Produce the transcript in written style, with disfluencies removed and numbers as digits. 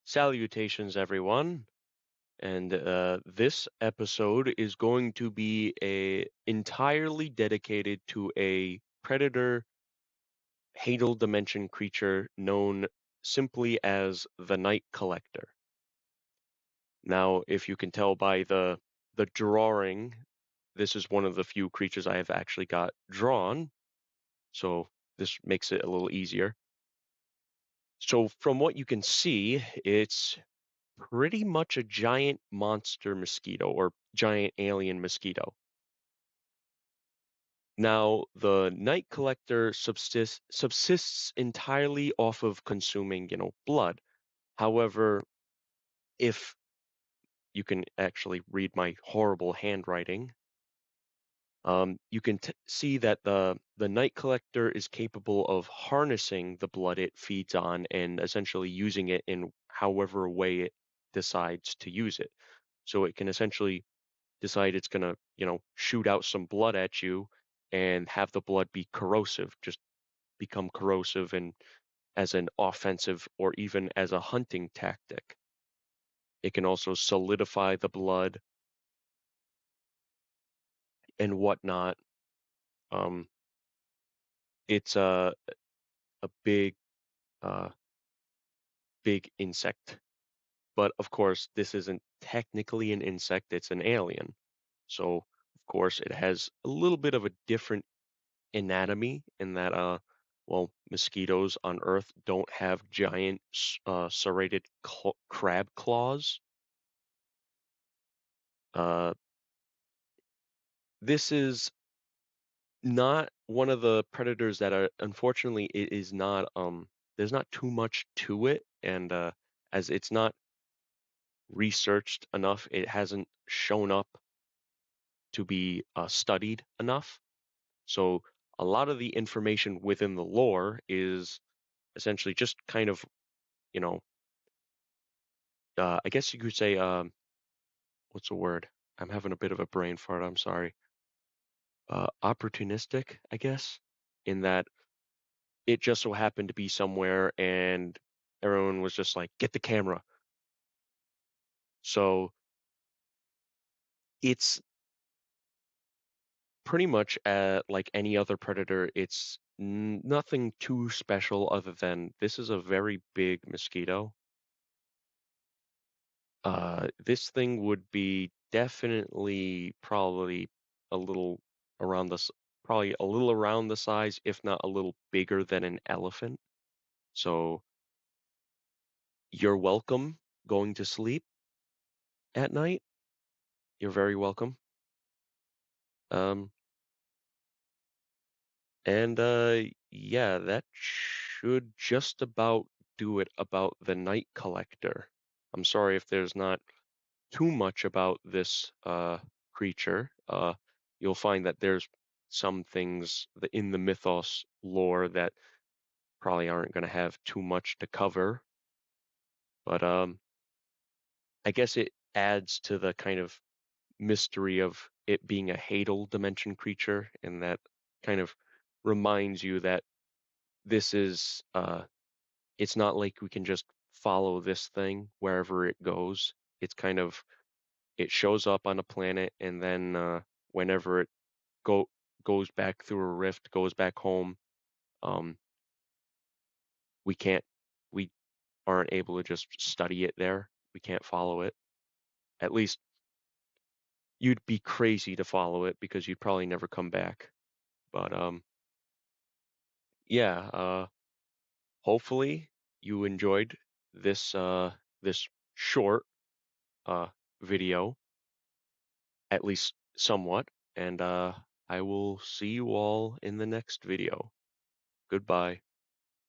Salutations, everyone, and this episode is going to be a entirely dedicated to a predator Hadal dimension creature known simply as the Night Collector. Now, if you can tell by the drawing, this is one of the few creatures I have actually got drawn, so this makes it a little easier. So, from what you can see, it's pretty much a giant monster mosquito or giant alien mosquito. Now, the night collector subsists entirely off of consuming, blood. However, if you can actually read my horrible handwriting, you can see that the night collector is capable of harnessing the blood it feeds on and essentially using it in however way it decides to use it. So it can essentially decide it's gonna, shoot out some blood at you and have the blood be corrosive, just become corrosive and as an offensive or even as a hunting tactic. It can also solidify the blood and whatnot. Um, it's a uh, big insect, but of course, this isn't technically an insect; it's an alien. So, of course, it has a little bit of a different anatomy in that mosquitoes on earth don't have giant serrated crab claws. uh this is not one of the predators that are, unfortunately, it is not there's not too much to it, and as it's not researched enough, it hasn't shown up to be studied enough. So a lot of the information within the lore is essentially just kind of, you know I guess you could say, what's the word? I'm having a bit of a brain fart. I'm sorry. Opportunistic, I guess, in that it just so happened to be somewhere and everyone was just like, get the camera. So it's pretty much like any other predator. It's nothing too special other than this is a very big mosquito. This thing would be definitely probably a little around probably a little around the size, if not a little bigger than an elephant. So you're welcome going to sleep at night. You're very welcome. Um, and yeah, that should just about do it about the night collector. I'm sorry if there's not too much about this creature. You'll find that there's some things in the mythos lore that probably aren't going to have too much to cover, but I guess it adds to the kind of mystery of it being a Hadal dimension creature, and that kind of reminds you that this is it's not like we can just follow this thing wherever it goes. It's kind of it shows up on a planet, and then whenever it go goes back through a rift, goes back home, um, we can't we aren't able to just study it there. We can't follow it. At least you'd be crazy to follow it because you'd probably never come back. But yeah, hopefully you enjoyed this short uh video, at least somewhat, and I will see you all in the next video. Goodbye.